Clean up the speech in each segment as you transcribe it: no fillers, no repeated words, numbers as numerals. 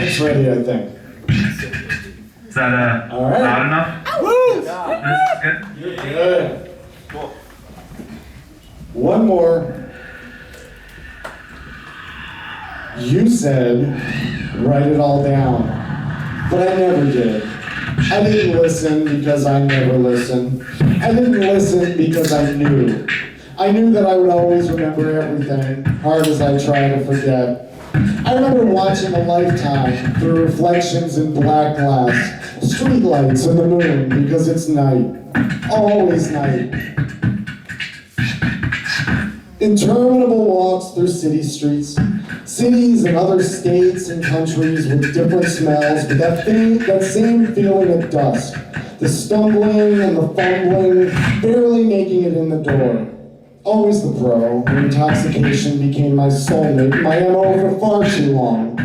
It's ready, I think. Is that All right. loud enough? Woo! This is good? You're good. Cool. One more. You said, write it all down. But I never did. I didn't listen because I never listened. I didn't listen because I knew. I knew that I would always remember everything, hard as I try to forget. I remember watching a lifetime through reflections in black glass, streetlights and the moon, because it's night. Always night. Interminable walks through city streets, cities and other states and countries with different smells, but that same feeling at dusk. The stumbling and the fumbling, barely making it in the door. Always the pro, where intoxication became my soulmate, my MO for far too long.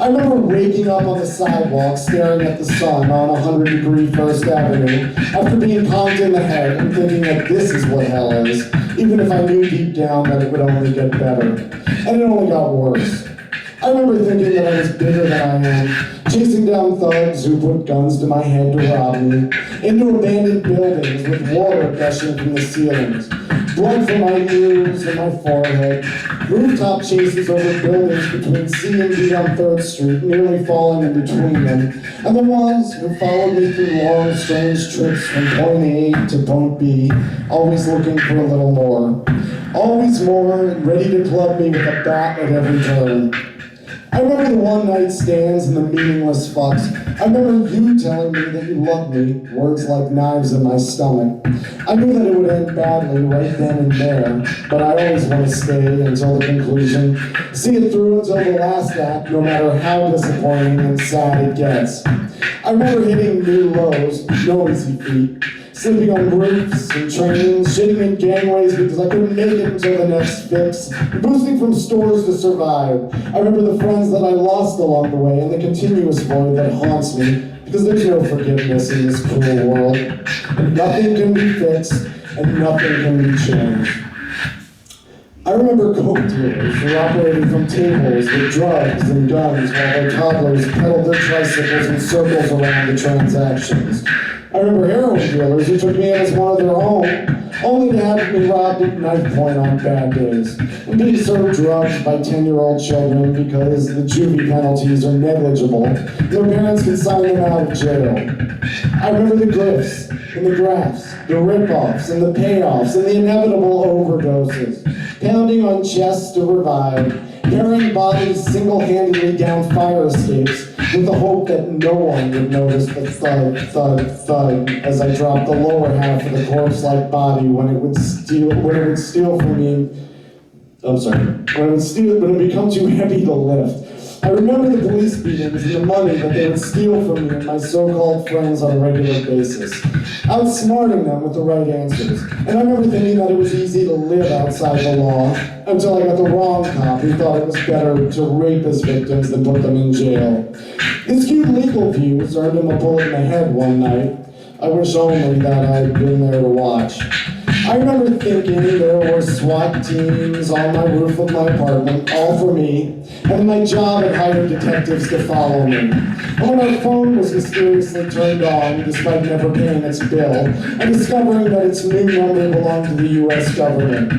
I remember waking up on the sidewalk, staring at the sun on 100-degree First Avenue, after being conked in the head and thinking that this is what hell is, even if I knew deep down that it would only get better. And it only got worse. I remember thinking that I was bigger than I am, chasing down thugs who put guns to my head to rob me, into abandoned buildings with water gushing from the ceilings, blood from my ears and my forehead, rooftop chases over buildings between C and D on 3rd Street, nearly falling in between them, and the ones who followed me through long, strange trips from point A to point B, always looking for a little more. Always more, and ready to club me with a bat at every turn. I remember the one-night stands and the meaningless fucks. I remember you telling me that you loved me, words like knives in my stomach. I knew that it would end badly right then and there, but I always want to stay until the conclusion, see it through until the last act, no matter how disappointing and sad it gets. I remember hitting new lows, no easy feat, sleeping on roofs and trains, shitting in gangways because I couldn't make it until the next fix, boosting from stores to survive. I remember the friends that I lost along the way and the continuous void that haunts me, because there's no forgiveness in this cruel world, and nothing can be fixed, and nothing can be changed. I remember coke dealers who operated from tables with drugs and guns while their toddlers pedaled their tricycles in circles around the transactions. I remember heroin dealers who took me in as one of their own, only to have me robbed at knife point on bad days, and being served drugs by 10-year-old children because the juvie penalties are negligible. Their parents can sign them out of jail. I remember the glyphs and the graphs, the rip-offs and the payoffs and the inevitable overdoses, pounding on chests to revive, carrying bodies single-handedly down fire escapes with the hope that no one would notice the thud, thud, thud as I dropped the lower half of the corpse-like body when it would steal from me. When it would become too heavy to lift. I remember the police beatings and the money that they would steal from me and my so-called friends on a regular basis, outsmarting them with the right answers. And I remember thinking that it was easy to live outside the law, until I got the wrong cop who thought it was better to rape his victims than put them in jail. His cute legal views earned him a bullet in the head one night. I wish only that I'd been there to watch. I remember thinking there were SWAT teams on my roof of my apartment, all for me, and my job had hired detectives to follow me. And when our phone was mysteriously turned on, despite never paying its bill, and discovering that its new number belonged to the U.S. government.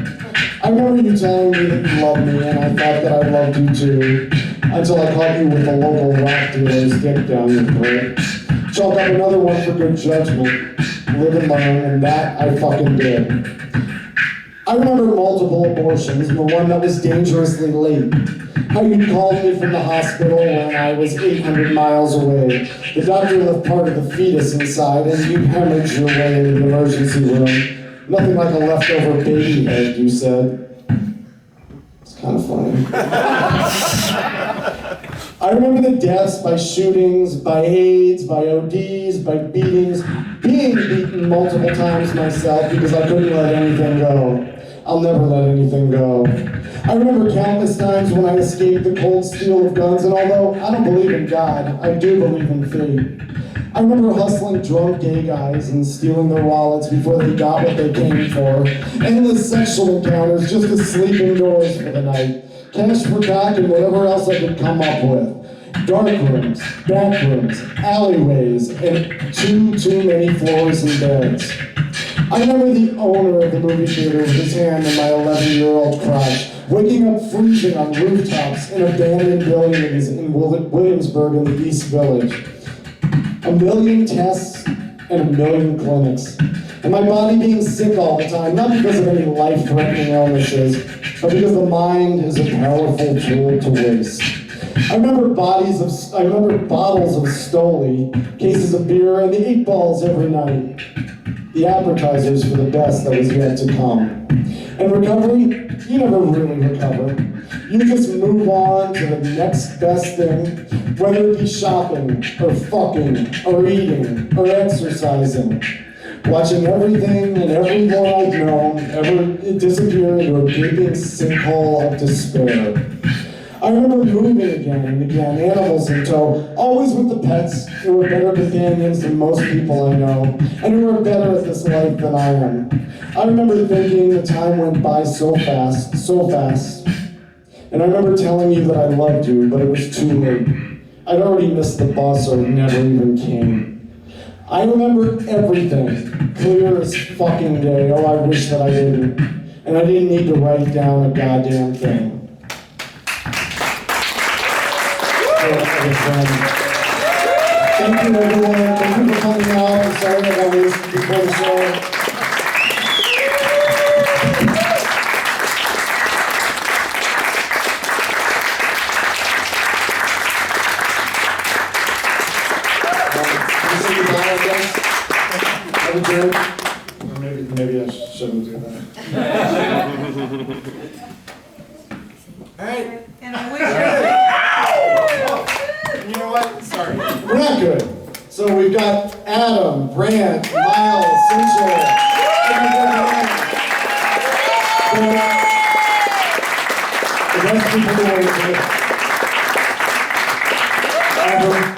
I remember you telling me that you loved me, and I thought that I loved you too, until I caught you with a local rock dealer's dick down your throat. Chalk up another one for good judgment. Live and learn, and that I fucking did. I remember multiple abortions, and the one that was dangerously late. How you called me from the hospital when I was 800 miles away. The doctor left part of the fetus inside, and you hemorrhaged your way into the emergency room. Nothing like a leftover baby head, you said. It's kind of funny. I remember the deaths by shootings, by AIDS, by ODs, by beatings, being beaten multiple times myself because I couldn't let anything go. I'll never let anything go. I remember countless times when I escaped the cold steel of guns, and although I don't believe in God, I do believe in fate. I remember hustling drunk gay guys and stealing their wallets before they got what they came for. Endless sexual encounters just to sleep indoors for the night. Cash for cock and whatever else I could come up with. dark rooms, back rooms, alleyways, and too many floors and beds. I remember the owner of the movie theater with his hand in my 11-year-old crotch, waking up freezing on rooftops in abandoned buildings in Williamsburg in the East Village. A million tests and a million clinics. And my body being sick all the time, not because of any life-threatening illnesses, but because the mind is a powerful tool to waste. I remember bottles of Stoli, cases of beer, and the 8 balls every night. The appetizers for the best that was yet to come. And recovery, you never really recover. You just move on to the next best thing, whether it be shopping, or fucking, or eating, or exercising. Watching everything and everyone I've known ever disappear into a gaping sinkhole of despair. I remember moving again and again, animals in tow, always with the pets who were better companions than most people I know, and who are better at this life than I am. I remember thinking the time went by so fast, so fast. And I remember telling you that I loved you, but it was too late. I'd already missed the bus or it never even came. I remember everything, clear as fucking day. Oh, I wish that I didn't. And I didn't need to write down a goddamn thing. Thank you, everyone. Thank you for coming out. I'm sorry I got this before the show. Or maybe I shouldn't do that. All right. And I wish You know what? Sorry. We're not good. So we've got Adam, Brant, Miles, Central. The rest of people who are here. Adam.